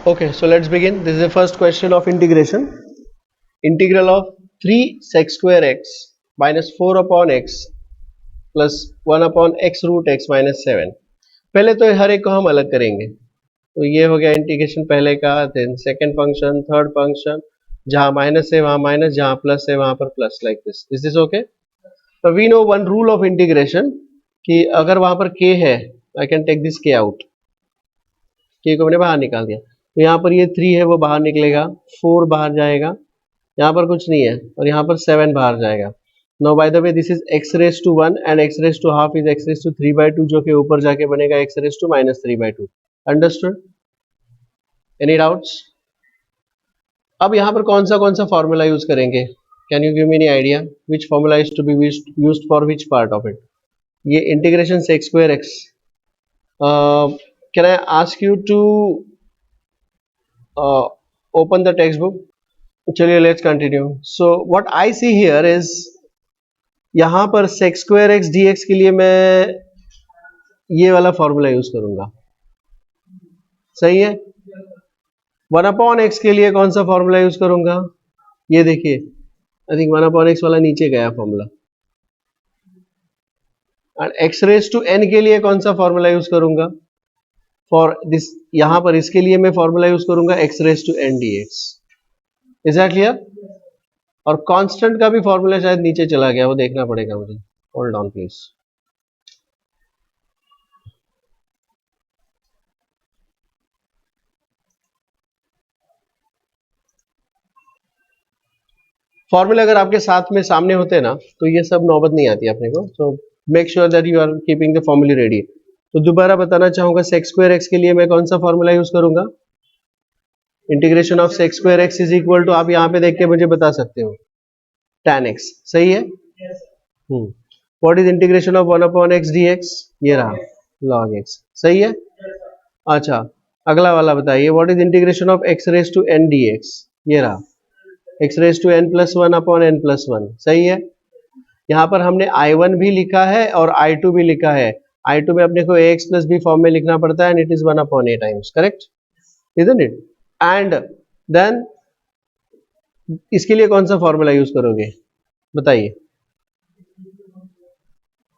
Okay, so let's begin. This is the first question of integration. Integral of 3 sec square x minus 4 upon x plus 1 upon x root x minus 7. पहले तो हर एक को हम अलग करेंगे. तो ये हो गया इंटीग्रेशन पहले का. Then second function, third function, जहां माइनस है वहां माइनस, जहां प्लस है वहां पर plus, like this. Is this okay? तो we know one rule of integration कि अगर वहां पर k है, I can take this k out. k को मैंने बाहर निकाल दिया. तो यहाँ पर ये 3 है वो बाहर निकलेगा, 4 बाहर जाएगा, यहाँ पर कुछ नहीं है, और यहाँ पर 7 बाहर जाएगा. No by the way this is x raise to 1 and x raise to half is x raise to 3/2, जो कि ऊपर जाके बनेगा x raise to minus 3/2. Understood? Any doubts? अब यहाँ पर कौन सा फॉर्मूला यूज करेंगे? Can you give me any idea which formula is to be used for which part of it? ये integration sec square x. Can I ask you to open the textbook? चलिए let's continue. So what I see here is यहाँ पर sec square x dx के लिए मैं ये वाला formula use करूंगा. सही है? 1 अपॉन x के लिए कौन सा फॉर्मूला यूज करूंगा? ये देखिए, आई थिंक 1 अपॉन x वाला नीचे गया फॉर्मूला. और x रेज टू n के लिए कौन सा फॉर्मूला यूज करूंगा? फॉर दिस यहां पर इसके लिए मैं फॉर्मूला यूज करूंगा x raise to n dx. Is that clear? और कांस्टेंट का भी फॉर्मूला शायद नीचे चला गया, वो देखना पड़ेगा मुझे. Hold on please. फॉर्मूला अगर आपके साथ में सामने होते ना तो ये सब नौबत नहीं आती अपने को. So make sure that you are keeping the formula ready. तो दोबारा बताना चाहूंगा, सेक स्क्वायर एक्स के लिए मैं कौन सा फॉर्मूला यूज करूंगा? Integration of sec square x is equal to, आप यहाँ पे देख के मुझे बता सकते हो, tan x. सही है? What is integration of 1 upon x dx? ये रहा log x. सही है? अच्छा, अगला वाला बताइए, what is integration of x raise to n dx? ये रहा x raise to n plus 1 upon n plus 1. सही है? यहाँ पर हमने I1 भी लिखा है और I2 भी लिखा है. I2 में अपने को ax प्लस b फॉर्म में लिखना पड़ता है and it is 1 upon a times. Correct? Isn't it? And then इसके लिए कौन सा फॉर्मूला यूज करोगे? बताइए.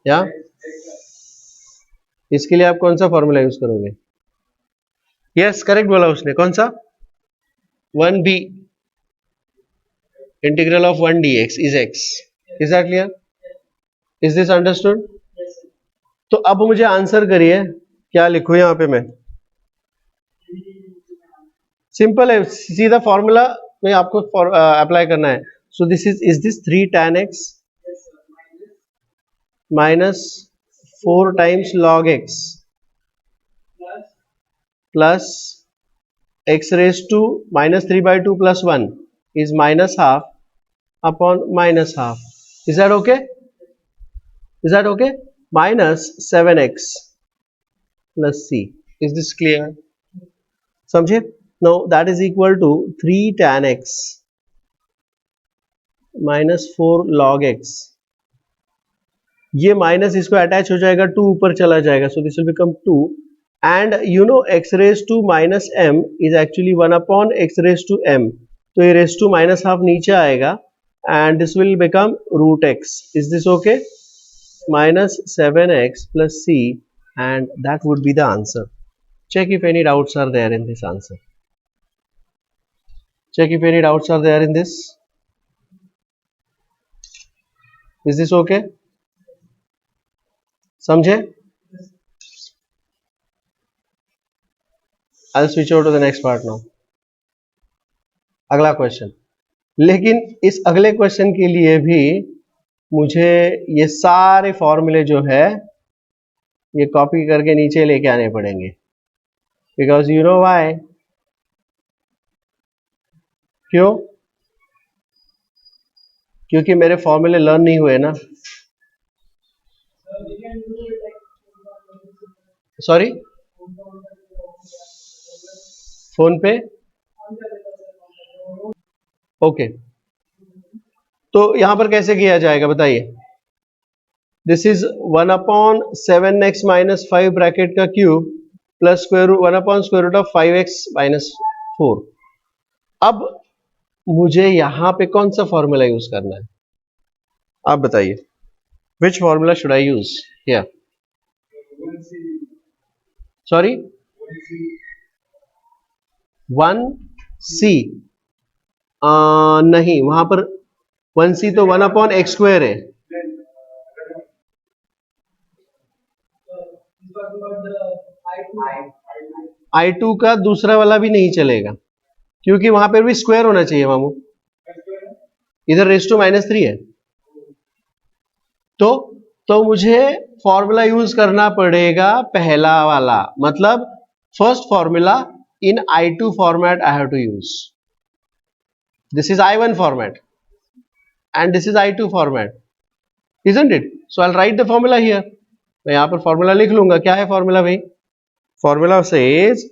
या इसके लिए आप कौन सा फॉर्मूला यूज करोगे? यस, करेक्ट बोला उसने. कौन सा? 1b. Integral of 1 dx is x. Is that clear? Is this understood? तो अब मुझे आंसर करिए, क्या लिखूं यहाँ पे मैं? सिंपल है, सीधा फॉर्मूला में आपको अप्लाई करना है. So this is this 3 tan x minus 4 times log x plus x raise to minus 3/2 plus 1 is minus half upon minus half. Is that okay? Is that okay? Minus 7x plus c. Is this clear? समझे? Now that is equal to 3 tan x minus 4 log x. ये minus इसको attach हो जाएगा, 2 ऊपर चला जाएगा, so this will become 2. And you know x raised to minus m is actually 1 upon x raised to m. तो ये raise to minus half नीचे आएगा and this will become root x. Is this okay? Minus 7x plus c and that would be the answer. Check if any doubts are there in this answer. Check if any doubts are there in this. Is this okay? समझे? I will switch over to the next part now. अगला question. लेकिन इस अगले question के लिए भी मुझे ये सारे फॉर्मूले जो है ये कॉपी करके नीचे लेके आने पड़ेंगे. Because you know why? क्यों? क्योंकि मेरे फॉर्मूले लर्न नहीं हुए ना. सॉरी, फोन पे? ओके. तो यहां पर कैसे किया जाएगा बताइए. This is 1 upon 7x minus 5 bracket का cube plus square root 1 upon square root of 5x minus 4। अब मुझे यहां पे कौन सा फॉर्मूला यूज करना है, आप बताइए, which formula should I use here? Sorry, 1c? नहीं, वहां पर 1c तो 1/x² है। I2 का दूसरा वाला भी नहीं चलेगा, क्योंकि वहां पर भी स्क्वायर होना चाहिए मामू, इधर रेज टू -3 है। तो मुझे फॉर्मूला यूज करना पड़ेगा पहला वाला, मतलब first formula in I2 format I have to use. This is I1 format and this is I2 format, isn't it? So I'll write the formula here. मैं यहाँ पर फॉर्मूला लिख लूंगा। क्या है फॉर्मूला भाई? Formula says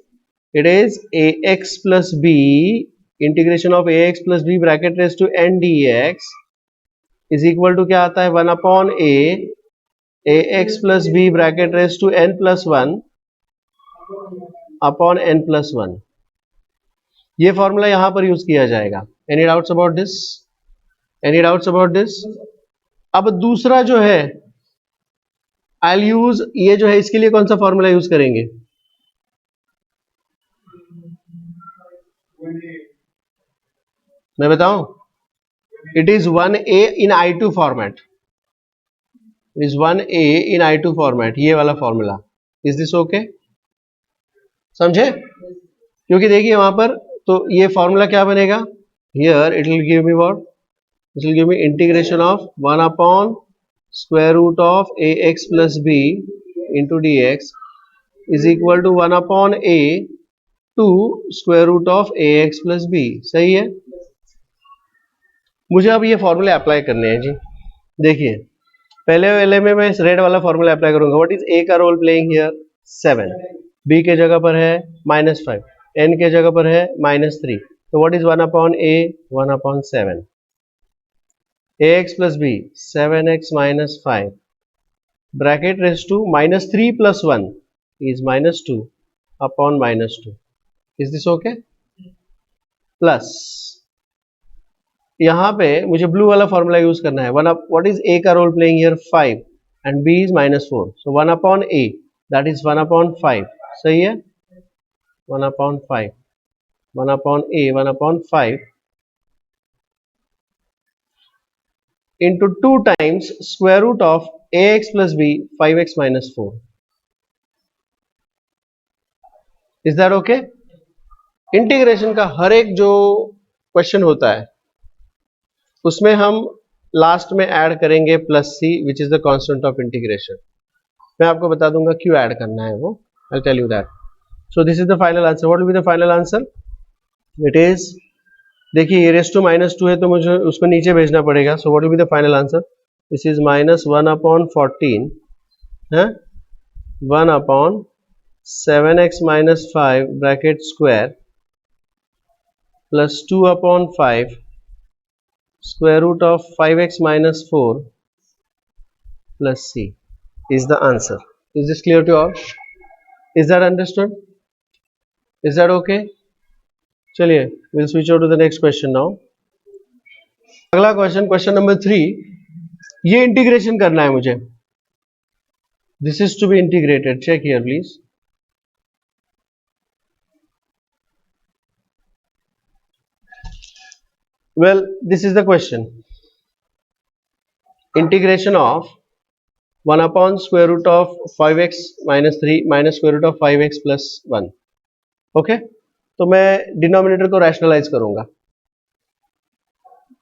it is ax plus b integration of ax plus b bracket raised to n dx is equal to क्या आता है, 1/a ax plus b bracket raised to n plus 1 upon n plus 1। ये formula यहां पर use किया जाएगा। Any doubts about this? Any doubts about this? अब दूसरा जो है आई विल यूज, ये जो है इसके लिए कौन सा फॉर्मूला यूज करेंगे? मैं बताऊं, it is 1a in I2 format, is 1a in I2 format, ये वाला फॉर्मूला। Is this okay? समझे? क्योंकि देखिए वहां पर तो ये फॉर्मूला क्या बनेगा, here it will give me what, it will give me integration of 1/√ of ax plus b into dx is equal to 1/a to √ of ax plus b। सही है? मुझे अब ये फॉर्मूले अप्लाई करने हैं जी। देखिए पहले वाले में मैं रेड वाला फॉर्मूला अप्लाई करूंगा। व्हाट इज a का रोल प्लेइंग हियर? 7, b के जगह पर है -5, n के जगह पर है -3, तो what is 1/a? 1/7। ax plus b 7x minus 5 bracket raised to -3 plus 1 is -2 upon -2। is this okay? Plus यहां पे मुझे ब्लू वाला फॉर्मूला यूज करना है। व्हाट इज a का role playing here? 5 and b is -4, so 1/a that is 1/5। सही है? 1/5, 1/a 1/5 into 2 times square root of ax plus b 5x minus 4। Is that okay? Integration का हर एक जो question होता है उसमें हम लास्ट में ऐड करेंगे +c which is the constant of integration. मैं आपको बता दूंगा क्यों ऐड करना है वो, I tell you that. So this is the final answer. What will be the final answer? It is, देखिए ये रेस टू -2 है तो मुझे उसको नीचे भेजना पड़ेगा। So what will be the final answer? This is -1/14 है 1/7x minus 5 bracket square plus 2/5 square root of 5x minus 4 plus c is the answer। Is this clear to all? Is that understood? Is that okay? चलिए we'll switch over to the next question now। अगला question, question number 3, ये integration करना है मुझे। This is to be integrated, check here please। Well, this is the question, integration of 1/square root of 5x minus 3 minus square root of 5x plus 1। Okay, तो मैं denominator को rationalise करूंगा।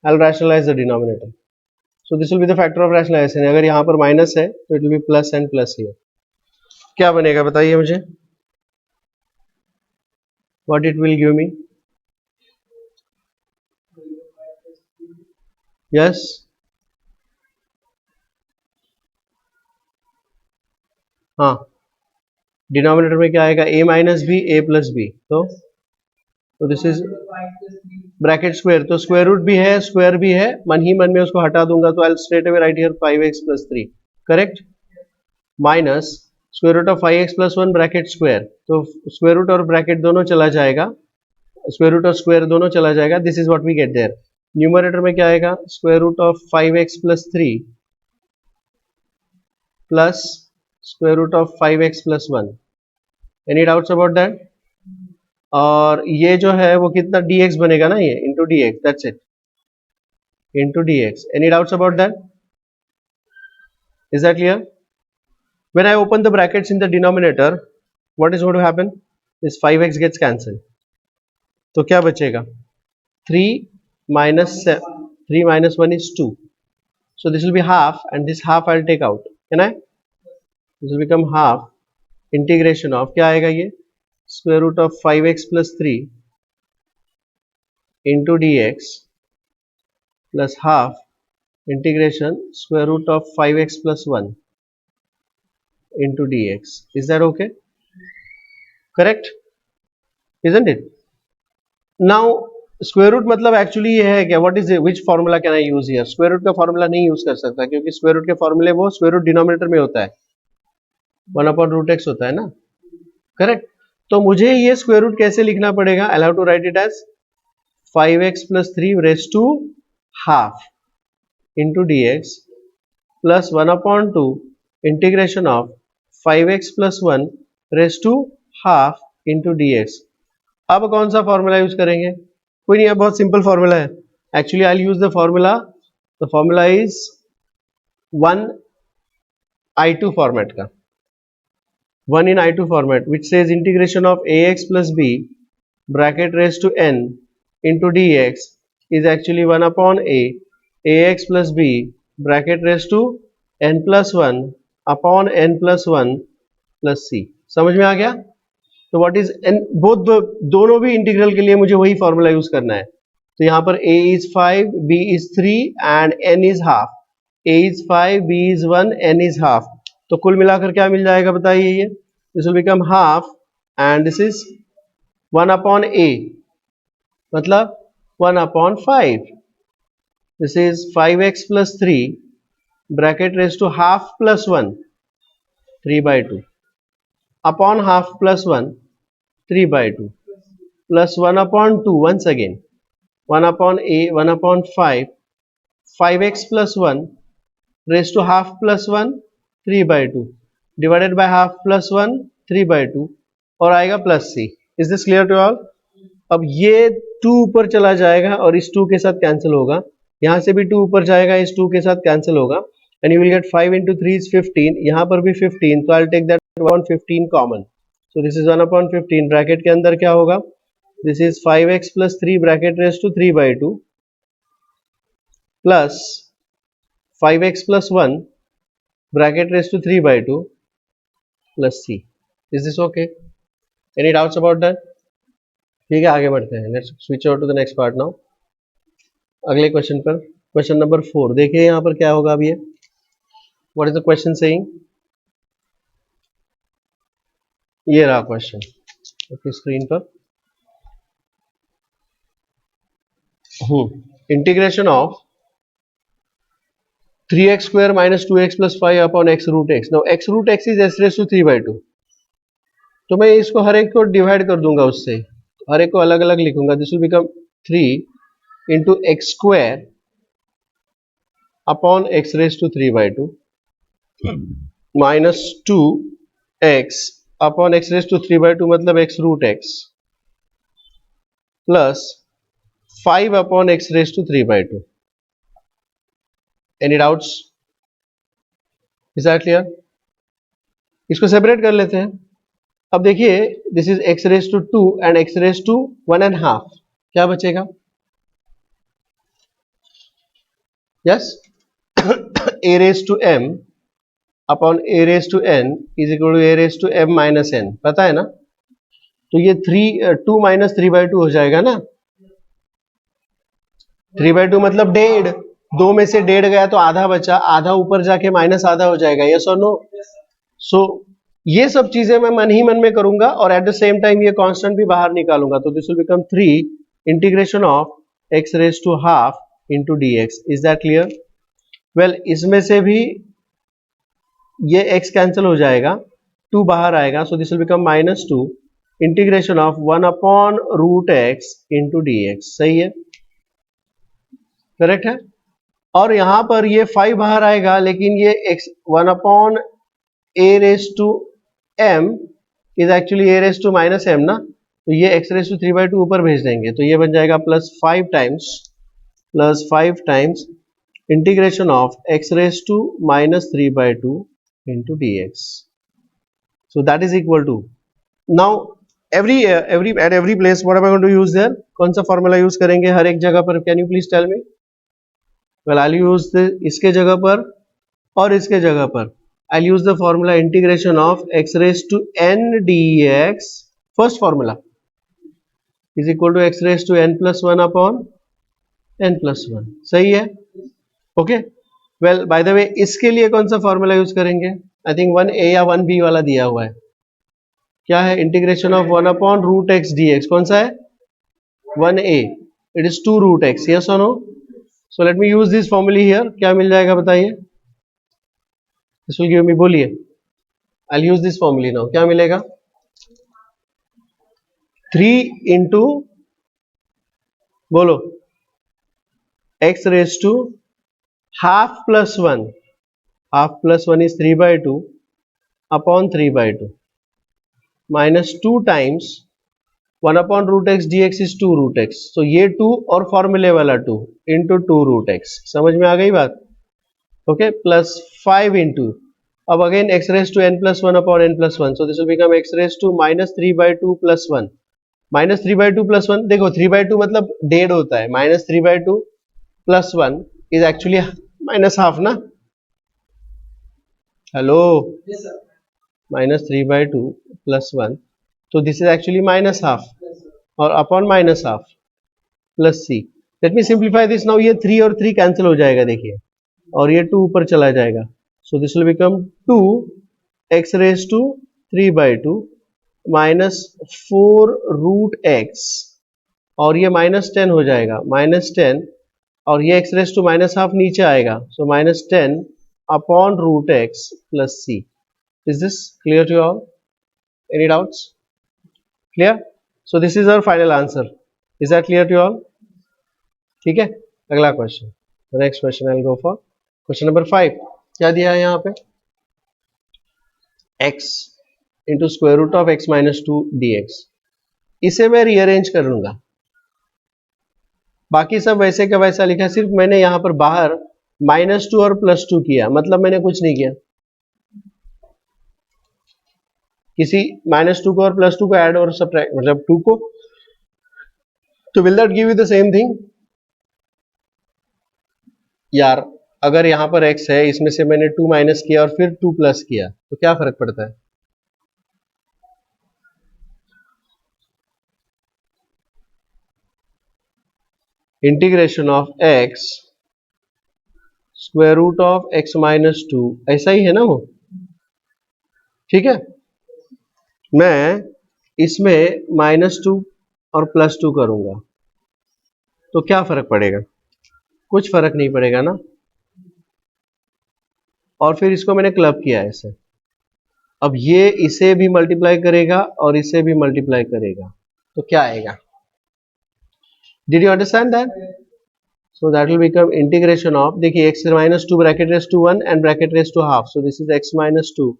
I'll rationalize the denominator, so this will be the factor of rationalization। अगर यहाँ पर minus है तो it will be plus and plus here। क्या बनेगा बताइए मुझे? What it will give me? Yes, हाँ, डिनोमिनेटर में क्या आएगा? a minus b a plus b, तो दिस इज ब्रैकेट स्क्वायर, तो स्क्वायर रूट भी है स्क्वायर भी है, मन ही मन में उसको हटा दूंगा तो I straight away right here 5x plus 3, correct, minus square root of 5x plus 1 bracket square, तो स्क्वायर रूट और ब्रैकेट दोनों चला जाएगा स्क्वायर रूट और स्क्वायर दोनों चला जाएगा. This is what we get there. Numerator में क्या आएगा? Square root of 5x plus 3 प्लस square root of 5x plus 1. Any doubts about that? और ये जो है वो कितना dx बनेगा ना, ये into d x. That's it, into dx. Any doubts about that? Is that clear? When I open the brackets in the denominator, what is going to happen? This 5x gets cancelled. तो क्या बचेगा? 3 minus 1 is 2. So this will be half, and this half I'll take out. Can I? This will become half integration of, क्या आएगा ये? Square root of 5x plus 3 into dx plus half integration square root of 5x plus 1 into dx. Is that okay? Correct? Isn't it? Now square root मतलब actually ये है क्या? What is it? Which formula can I use here? Square root का formula नहीं use कर सकता क्योंकि square root के formula वो square root denominator में होता है, 1 upon root x होता है ना. करेक्ट. तो मुझे ये square root कैसे लिखना पड़ेगा? I'll have to write it as 5x plus 3 raised to half into dx plus 1 upon 2 integration of 5x plus 1 raised to half into dx. अब कौन सा फॉर्मूला यूज करेंगे? कोई नहीं है, बहुत सिंपल फॉर्मूला है. Actually I use the formula. The formula is 1 format का, 1 in I2 format, which says integration of ax plus b bracket raised to n into dx is actually 1 upon ax plus b bracket raised to n plus 1 upon n plus 1 plus c. समझ में आ गया? तो what is an, both दोनों भी integral के लिए मुझे वही फॉर्मूला यूज करना है. तो यहाँ पर a is 5, b is 3 and n is half. a is 5, b is 1, n is half. तो कुल मिलाकर क्या मिल जाएगा बताइए? ये this will become half and this is 1 upon a, मतलब 1 upon 5. This is 5x plus 3 bracket raised to half plus 1, 3 by 2 upon half plus 1, 3 by 2 plus 1 upon 2 once again, 1 upon a, 1 upon 5, 5x plus 1 raised to half plus 1, 3 by 2 divided by half plus 1, 3 by 2 और आएगा plus c. Is this clear to all? अब ये 2 ऊपर चला जाएगा और इस 2 के साथ कैंसिल होगा. यहाँ से भी 2 ऊपर जाएगा, इस 2 के साथ कैंसिल होगा. And you will get 5 into 3 is 15. यहाँ पर भी 15, तो I'll take that 115 common. So this is 1 upon 15. Bracket के अंदर क्या होगा? This is 5x plus 3 bracket raised to 3 by 2 plus 5x plus 1 bracket raised to 3 by 2 plus c. Is this okay? Any doubts about that? ठीक है, आगे बढ़ते हैं. Let's switch over to the next part now. अगले question पर, question number 4. देखिए यहाँ पर क्या होगा अब ये. What is the question saying? ये रहा क्वेश्चन आपकी स्क्रीन पर. Integration of 3x square minus 2x plus 5 upon x root x. Now x root x is s raised to 3 by 2. तो मैं इसको हर एक को डिवाइड कर दूंगा, उससे हर एक को अलग अलग लिखूंगा. This will become 3 into x square upon x raised to 3 by 2 minus 2x upon x raised to 3 by 2 मतलब x root x plus 5 upon x raised to 3 by 2. Any doubts? Is that clear? इसको separate कर लेते हैं. अब देखिए, this is x raised to 2 and x raised to 1.5. क्या बचेगा? Yes, a raised to m upon a raised to n is equal to a raised to m minus n. पता है ना? तो ये 2 minus 3 by 2 हो जाएगा ना. 3 by 2 मतलब 1.5. 2 में से 1.5 गया तो आधा बचा, आधा ऊपर जाके माइनस आधा हो जाएगा. यस और नो? सो ये सब चीजें मैं मन ही मन में करूंगा और एट द सेम टाइम ये कांस्टेंट भी बाहर निकालूंगा. तो this will become 3 integration of x raise to half into dx. Is that clear? Well, इसमें से भी ये x कैंसिल हो जाएगा, 2 बाहर आएगा. So this will become -2 integration of 1 upon root x into d x, सही है, करेक्ट है। और यहां पर ये 5 बाहर आएगा, लेकिन ये x 1 upon a raise to m is actually a raise to minus m ना, तो ये x रेस टू 3/2 ऊपर भेज देंगे, तो ये बन जाएगा plus 5 times integration of x raise to minus 3/2 into d x. So that is equal to, now at every place what am I going to use there, कौन सा फॉर्मूला यूज करेंगे हर एक जगह पर, can you please tell me. Well I use इसके जगह पर और इसके जगह पर I'll use the formula integration of x raised to n dx, first formula is equal to x raised to n plus 1 upon n plus 1, सही है, okay. Well bye the वे इसके लिए कौन सा फॉर्मूला यूज करेंगे, आई थिंक 1a या 1b वाला दिया हुआ है, क्या है, integration of 1 upon root x dx, कौन सा है 1a, it is 2 root x, yes और नो। So let me use this formula here, क्या मिल जाएगा बताइए, दिस विल गिव मी, बोलिए, I will use this formula now, क्या मिलेगा 3 इंटू, बोलो, x raise to half plus 1, half plus 1 is 3/2 upon 3/2 minus 2 times 1 upon root x D x is 2 root x, तो ये 2 और फॉर्मूले वाला 2 इंटू 2 रूट एक्स, समझ में आ गई बात, ओके, प्लस 5 इंटू, अब again x raise to n plus 1 upon n plus 1, so this will become x raise to minus 3/2 plus 1, minus 3/2 plus 1, देखो 3/2 मतलब डेढ़ होता है, minus 3/2 plus 1 is actually minus half ना, हेलो, माइनस 3/2 प्लस 1, तो this is actually minus half और upon minus half plus c, let me simplify this now, ये 3 और 3 कैंसिल हो जाएगा देखिए, और ये 2 ऊपर चला जाएगा, so this will become 2 x raise to 3/2 minus 4 root x, और ये माइनस 10 हो जाएगा, माइनस 10, और ये x raise to minus half नीचे आएगा, सो minus 10 upon root x plus c. Is this clear to all, any doubts, clear, so this is our final answer, is that clear to all, ठीक है। अगला question, next question I will go for question number 5, क्या दिया है यहाँ पे, x into square root of x minus 2 dx, इसे मैं रीअरेंज कर लूंगा, बाकी सब वैसे का वैसा लिखा, सिर्फ मैंने यहाँ पर बाहर -2 और +2 किया, मतलब मैंने कुछ नहीं किया, किसी -2 को और +2 को ऐड और सब्ट्रैक्ट, मतलब 2 को, तो will that give you the same thing यार, अगर यहाँ पर x है, इसमें से मैंने 2 माइनस किया और फिर 2 प्लस किया, तो क्या फर्क पड़ता है, integration of x square root of x minus 2, ऐसा ही है ना वो, ठीक है। मैं इसमें -2 और +2 करूंगा, तो क्या फर्क पड़ेगा, कुछ फर्क नहीं पड़ेगा ना, और फिर इसको मैंने क्लब किया ऐसे, अब ये इसे भी मल्टीप्लाई करेगा और इसे भी मल्टीप्लाई करेगा, तो क्या आएगा, did you understand that, so that will become integration of, देखिए x minus 2 bracket raise to 1 and bracket raise to half, so this is x minus 2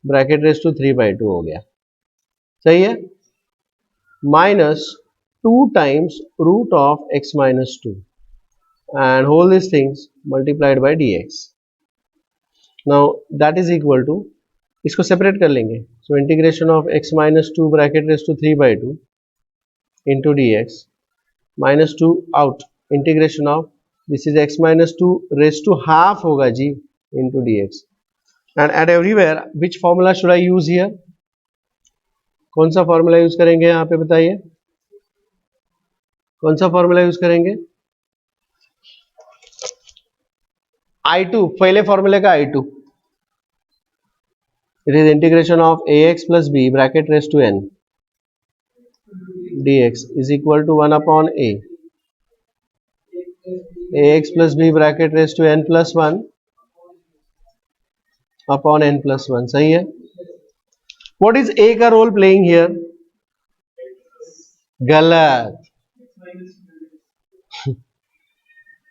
bracket raise to 3/2 हो गया, सही है, minus 2 times root of x minus 2 and whole these things multiplied by dx, now that is equal to, इसको separate कर लेंगे, so integration of x minus 2 bracket raised to 3/2 into dx, minus 2 out, integration of, this is x minus 2 raised to half होगा जी into dx, and at everywhere which formula should I use here, कौन सा formula use करेंगे यहाँ पे बताइए, कौन सा formula use करेंगे, I2, पहले फॉर्मूले का I2, it is integration of ax plus b bracket raised to n dx is equal to 1 upon a, ax plus b bracket raised to n plus 1 upon n plus 1, सही है। what is a का role playing here, गलत।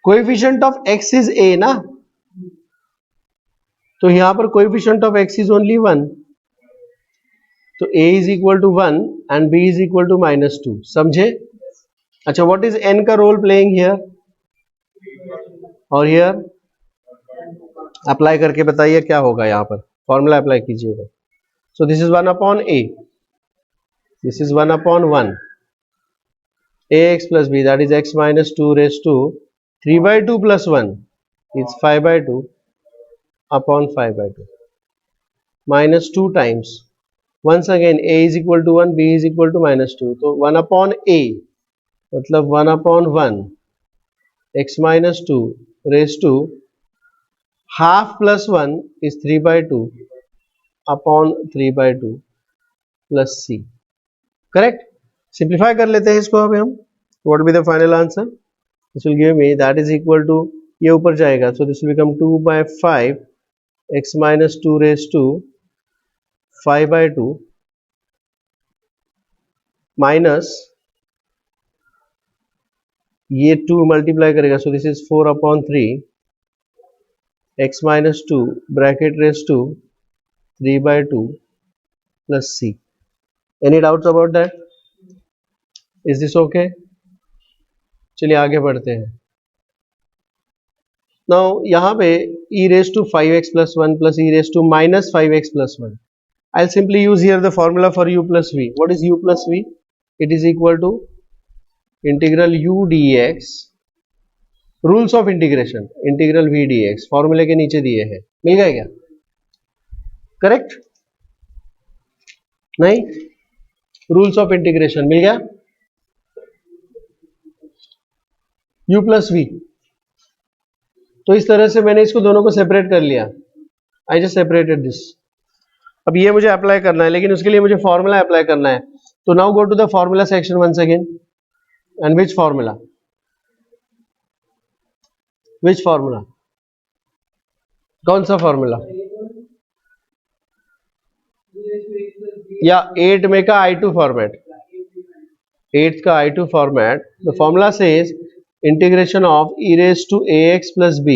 Coefficient of x is a ना, तो यहां पर coefficient of x is only 1, तो a is equal to 1 and b is equal to -2। समझे? अच्छा, व्हाट इज n का रोल प्लेइंग हियर और हियर? अप्लाई करके बताइए क्या होगा, यहाँ पर फॉर्मूला अप्लाई कीजिएगा। So this is 1 upon a, this is 1 upon 1, ax plus b, that is x minus 2 raised to 3 by 2 plus 1 is 5 by 2 upon 5 by 2 minus 2 times, once again a is equal to 1, b is equal to -2, तो 1 upon a मतलब 1 upon 1 x minus 2 raised to half plus 1 is 3 by 2 upon 3 by 2 plus c। Correct? Simplify कर लेते हैं इसको अब हम। What be the final answer? This will give me that is equal to, ये ऊपर जाएगा, so this will become 2 by 5 x minus 2 raised to 5 by 2 minus ये 2 मल्टीप्लाई करेगा, so this is 4 upon 3 x minus 2 bracket raise to 3 by 2 plus c। Any doubts about that? Is this okay? चलिए आगे बढ़ते हैं। Now यहाँ पे e raised to 5x plus 1 plus e raised to minus 5x plus 1, I'll simply use here the formula for u plus v. What is u plus v? It is equal to integral u dx, rules of integration, integral v dx, फॉर्मूले के नीचे दिए हैं। मिल गया क्या? Correct? नहीं? Rules of integration मिल गया? u plus v, तो इस तरह से मैंने इसको दोनों को सेपरेट कर लिया। I just separated this. अब ये मुझे अप्लाई करना है, लेकिन उसके लिए मुझे फॉर्मूला अप्लाई करना है। तो now go to the formula section once again, and which formula? Which formula? कौन सा फॉर्मूला? या 8 में का I2 फॉर्मेट, 8 का I2 format. The formula says integration of e raised to ax plus b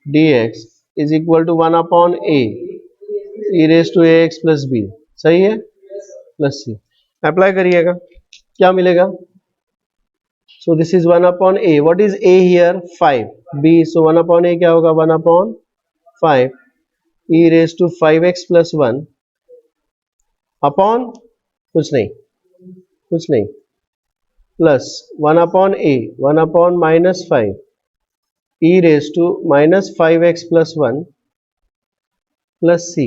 dx is equal to 1 upon a e raised to ax plus b। सही है? Plus c। Apply करिएगा, क्या मिलेगा? सो this is 1 upon a, what is a here? 5, b, so 1 upon a क्या होगा? 1 upon 5 e raised to 5x plus 1 upon कुछ नहीं, कुछ नहीं, plus 1 upon a, 1 upon -5 e raised to -5x plus 1 plus c।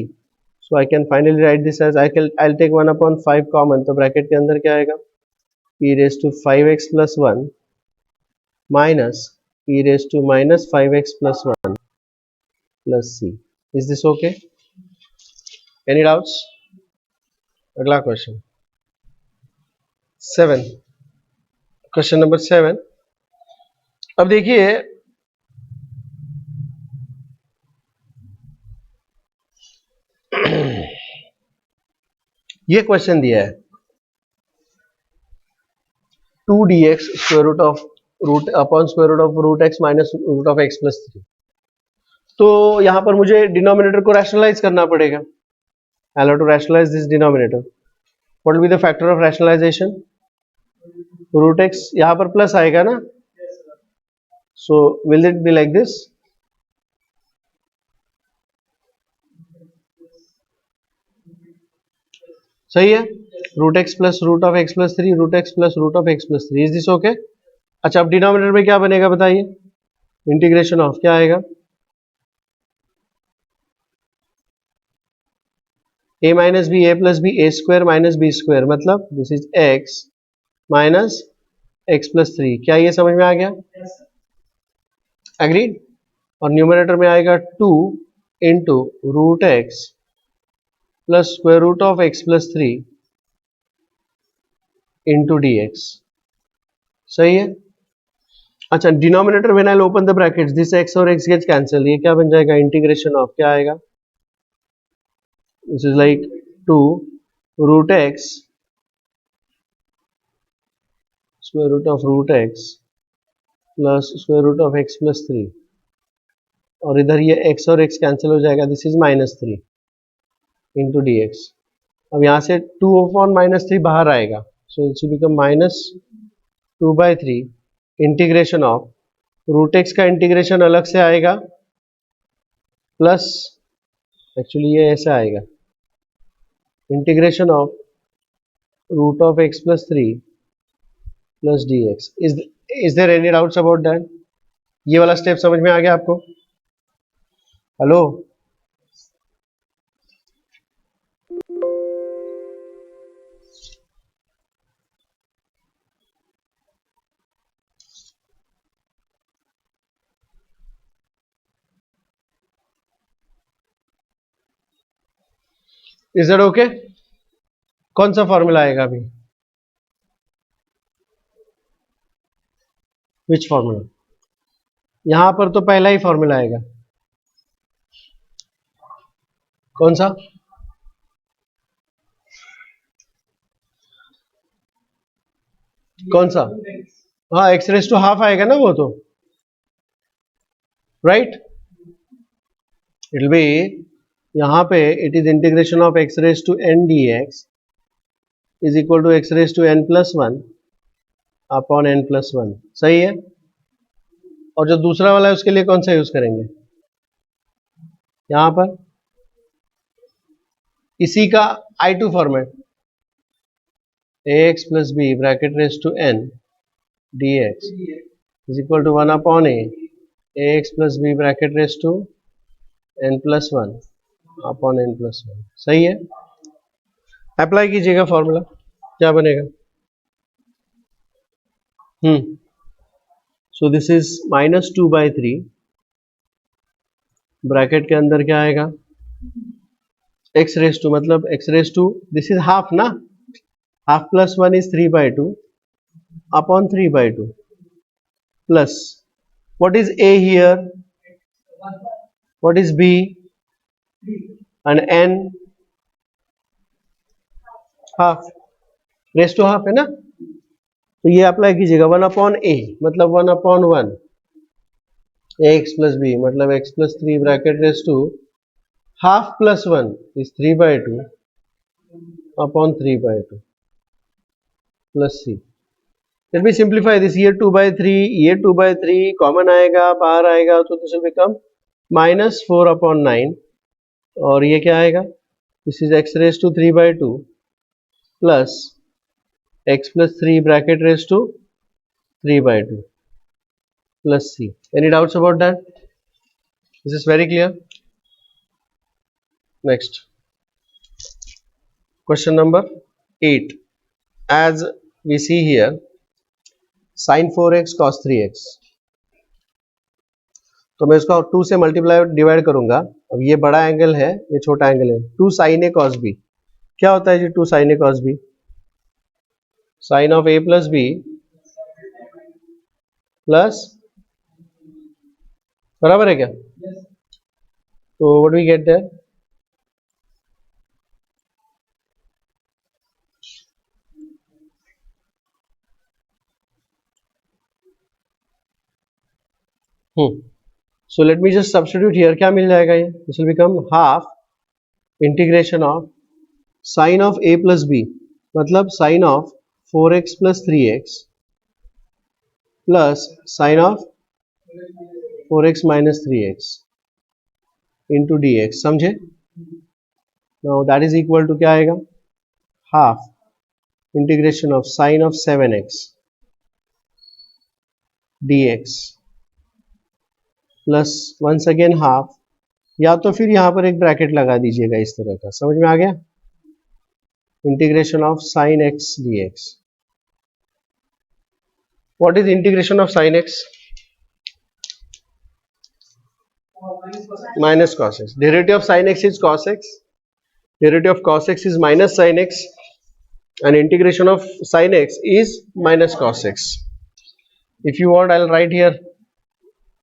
So I can finally write this as I'll take 1 upon 5 common, तो bracket के अंदर क्या आएगा? e raised to 5x plus 1 minus e raised to -5x plus 1 plus c। Is this okay? Any doubts? अगला question 7, question number 7। अब देखिए, ये question दिया है 2 dx square root of root upon square root of root x minus root of x plus 3। तो यहां पर मुझे डिनोमिनेटर को रैशनलाइज करना पड़ेगा। I have to rationalise this denominator. What will be the factor of rationalisation? Root x, यहां पर plus आएगा ना, so will it be like this? सही है? Root x plus root of x plus 3, root x plus root of x plus 3। Is this okay? अच्छा, अब denominator में क्या बनेगा बताइए? इंटीग्रेशन ऑफ क्या आएगा? a minus b, a plus b, a square minus b square, मतलब this is x minus x plus 3। क्या ये समझ में आ गया? एग्रीड? और न्यूमरेटर में आएगा 2 into root x plus square root of x plus 3 into d x. सही है? अच्छा, denominator when I will open the brackets, this x और x गेट्स कैंसिल, ये क्या बन जाएगा? इंटीग्रेशन ऑफ क्या आएगा? This is like 2 root x square root of root x plus square root of x plus 3, और इधर ये x और x कैंसिल हो जाएगा, this is -3 into d x. अब यहाँ से 2/-3 बाहर आएगा, so it will become -2/3 integration of root x का इंटीग्रेशन अलग से आएगा प्लस, एक्चुअली ये ऐसा आएगा, integration of root of x plus 3 plus d x. Is there any doubts about that? ये वाला स्टेप समझ में आ गया आपको? Hello, is that okay? कौन सा फॉर्मूला आएगा अभी? Which formula? यहां पर तो पहला ही फॉर्मूला आएगा। कौन सा? कौन सा? हाँ, एक्स रेस टू हाफ आएगा ना वो तो, राइट? इट विल बी, यहां पे it is integration of x raise to n d x is equal to x raise to n plus 1 upon n plus 1। सही है? और जो दूसरा वाला है उसके लिए कौन सा यूज करेंगे? यहां पर इसी का I2 format, ax plus b bracket raise to n d x is equal to 1 upon a ax plus b bracket raise to n plus 1 upon n plus 1। सही है? अप्लाई कीजिएगा फॉर्मूला, क्या बनेगा? सो दिस इज -2/3 ब्रैकेट के अंदर क्या आएगा, x raise to, मतलब x raise to, this is half ना, half plus 1 is 3/2 upon 3/2 plus what is a here, what is b and n, half, raise to half है ना, तो ये अप्लाई कीजिएगा 1 अपॉन ए मतलब 1 अपॉन 1 एक्स प्लस बी मतलब x plus 3 bracket raise to half plus 1 is 3/2 upon 3/2 plus c. Let me simplify this, ये 2/3, ये 2/3 common आएगा, बाहर आएगा तो दिस विल बिकम -4/9, और ये क्या आएगा, this is x raise to 3/2 plus x plus 3 bracket raise to 3/2 plus c. Any doubts about that? This is very clear. Next question number 8, as we see here sin 4x cos 3x, तो मैं इसको 2 से multiply divide करूंगा। अब ये बड़ा angle है, ये छोटा एंगल है, 2 sin a cos b। क्या होता है जी 2 sin a cos b? Sine of a plus b plus, बराबर है क्या? तो what we get there, so let me just substitute here, क्या मिल जाएगा ये, this will become half integration of sine of a plus b मतलब sine of 4x plus 3x plus sine of 4x minus 3x into d x. समझे? Now that is equal to क्या आएगा, half integration of sine of 7x dx plus once again half, या तो फिर यहां पर एक ब्रैकेट लगा दीजिएगा इस तरह का। समझ में आ गया? Integration of sine x dx। What is integration of sine x? Minus cos x। Derivative of sine x is cos x, derivative of cos x is minus sine x, and integration of sin x is minus cos x. If you want, I'll write here,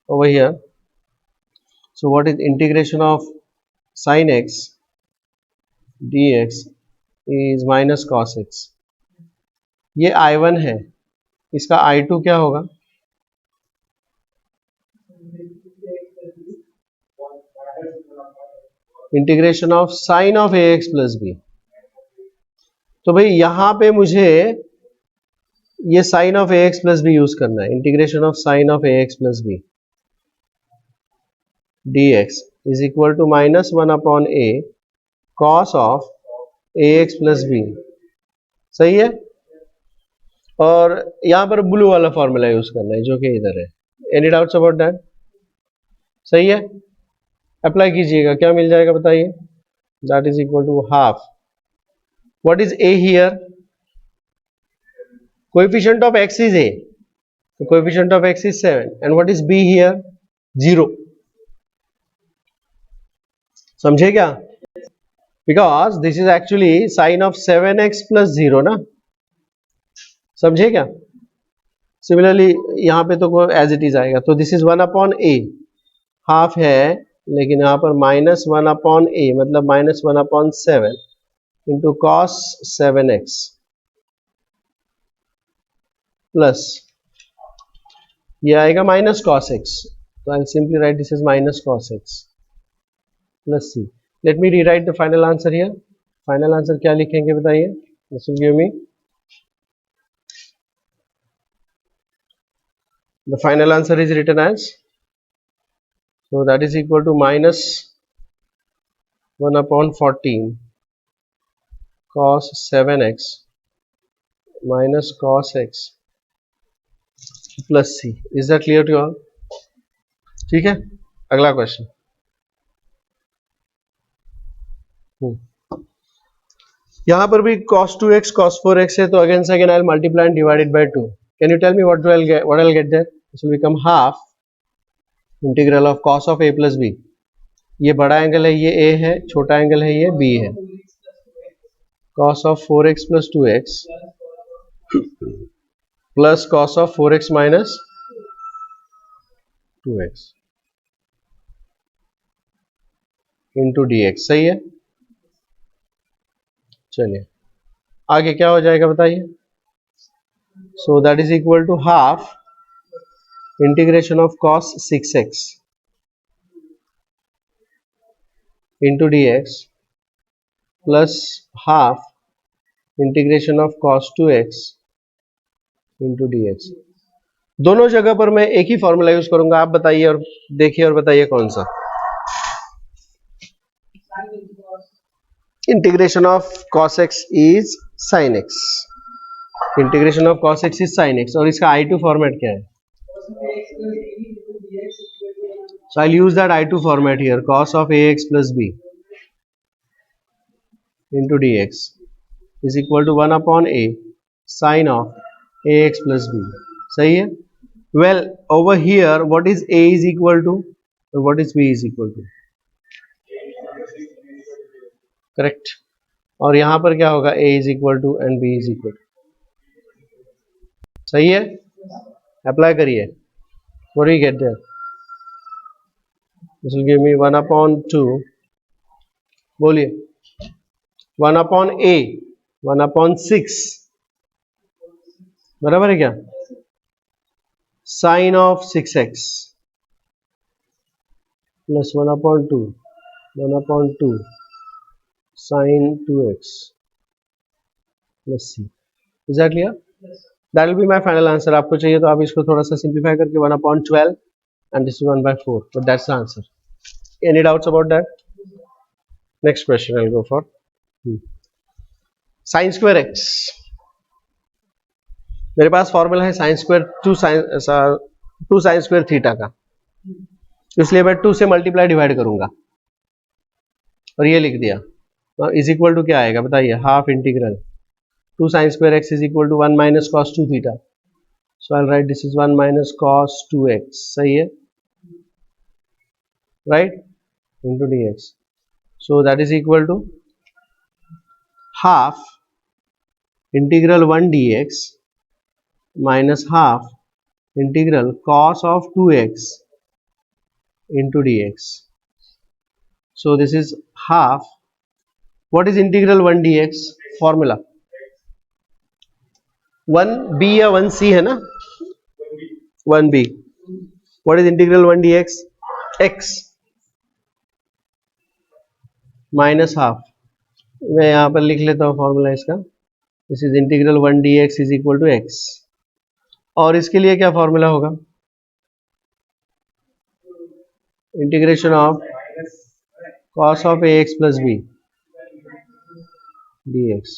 over here. So what is integration of sin x dx is minus cos x. ये I1 है, इसका I2 क्या होगा? Integration of sine of ax plus b. तो भाई यहां पे मुझे ये sine of ax plus b use करना है। Integration of sine of ax plus b dx is equal to minus one upon a cos of ax plus b. सही है। और यहां पर ब्लू वाला फॉर्मूला यूज करना है जो कि इधर है। Any doubts about that? सही है। अप्लाई कीजिएगा, क्या मिल जाएगा बताइए? That is equal to half. What is a here? Coefficient of x is a, so coefficient of x is 7 and what is b here? 0। समझे क्या? because this is actually sin of 7x plus 0 ना। समझे क्या? Similarly यहाँ पे तो as it is आएगा, तो this is 1 upon a, half है लेकिन यहाँ पर माइनस 1 अपॉन a मतलब minus 1 upon 7 into cos 7x plus ये आएगा माइनस कॉस x, तो I simply write this is minus cos x plus c। Let me rewrite the final answer here. Final answer क्या लिखेंगे बताइए? This will give me the final answer is written as, so that is equal to minus 1 upon 14 cos 7x minus cos x plus c। is that clear to all? ठीक है, अगला question. यहां पर भी cos 2x cos 4x है, तो again second I multiply and divided by 2। Can you tell me what I'll get there? This will become half integral of cos of a plus b। ये बड़ा angle है, ये a है, छोटा angle है, ये b है। cos of 4x plus 2x plus cos of 4x minus 2x into dx। सही है। चलिए आगे क्या हो जाएगा बताइए? So that is equal to half integration of cos 6x into dx plus half integration of cos 2x into dx। दोनों जगह पर मैं एक ही फॉर्मूला यूज करूंगा, आप बताइए और देखिए और बताइए कौन सा। Integration of cos x is sin x। Integration of cos x is sin x और इसका I2 फॉर्मेट क्या है? So I'll use that I2 format here, cos of ax plus b into dx is equal to 1 upon a sin of ax plus b। सही है। Well, over here what is a is equal to and what is b is equal to? Correct। और यहां पर क्या होगा? a is equal to and b is equal to। सही है। Apply करिए। What do you get there? This will give me 1 upon 2, बोलिए 1 upon a 1 upon 6 बराबर है क्या? Sine of 6x plus 1 upon 2 1 upon 2 sine 2x plus c। Is that clear? That will be my final answer. आपको चाहिए तो आप इसको थोड़ा सा सिंप्लीफाई करके 1 upon 12 and this is 1 by 4, but that's the answer. Any doubts about that? Next question I'll go for sin square x। मेरे पास formula है sin square 2 sin square theta का, इसलिए मैं 2 से मल्टीप्लाई डिवाइड करूंगा और ये लिख दिया। इज इक्वल टू क्या आएगा बताइए? Half integral 2 sin square x is equal to 1 minus cos 2 theta। So I'll write this is 1 minus cos 2x। सही है, right, into dx। So that is equal to half integral 1 dx minus half integral cos of 2x into dx। So this is half, what is integral 1 dx? Formula 1b या 1c है ना, 1b. What is integral 1 dx? x minus half. मैं यहाँ पर लिख लेता हूँ formula इसका. This is integral 1 dx is equal to x. और इसके लिए क्या फॉर्मूला होगा? Integration of cos of ax plus b dx.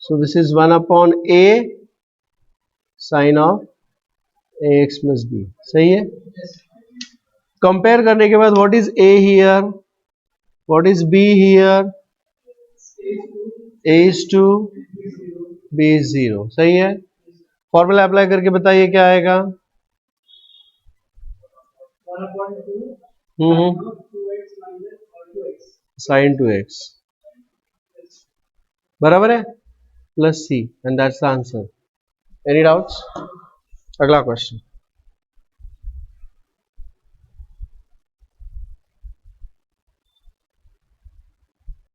So this is 1 upon a sin of ax plus b. सही है. कंपेयर करने के बाद what is a here, what is b here? a is 2, b is 0. सही है. Formula apply करके बताइए क्या आएगा. sin 2x बराबर है plus c, and that's the answer. Any doubts? अगला क्वेश्चन.